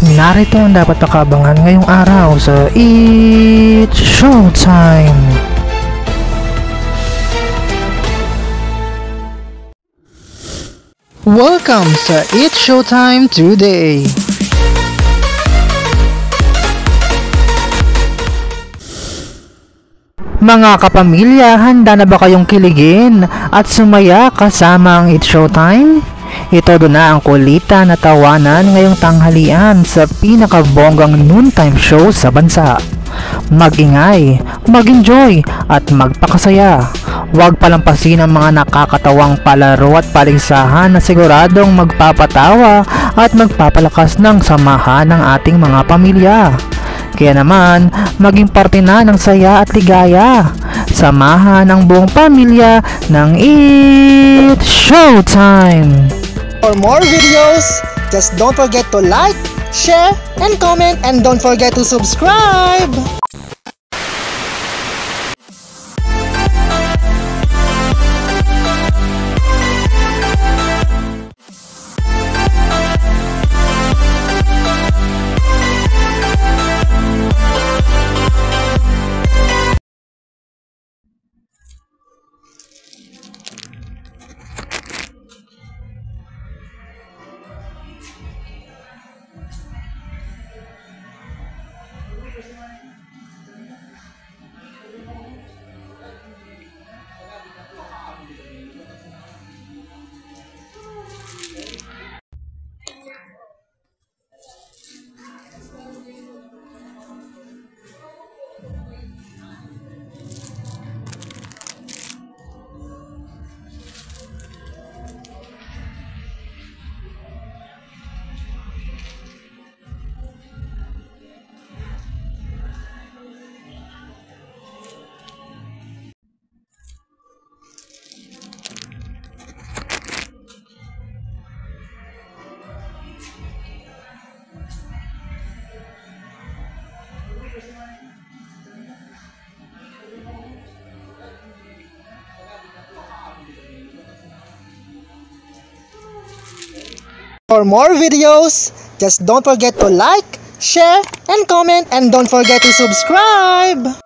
Narito ang dapat pakabangan ngayong araw sa It's Showtime! Welcome sa It's Showtime today! Mga kapamilya, handa na ba kayong kiligin at sumaya kasama ang It's Showtime? Ito doon na ang kulita na tawanan ngayong tanghalian sa pinakabonggang noontime show sa bansa. Mag-ingay, mag-enjoy at magpakasaya. Huwag palampasin ang mga nakakatawang palaro at paligsahan na siguradong magpapatawa at magpapalakas ng samahan ng ating mga pamilya. Kaya naman, maging parte na ng saya at ligaya. Samahan ang buong pamilya ng It's Showtime! For more videos, just don't forget to like, share, and comment, and don't forget to subscribe! For more videos, just don't forget to like, share, and comment, and don't forget to subscribe!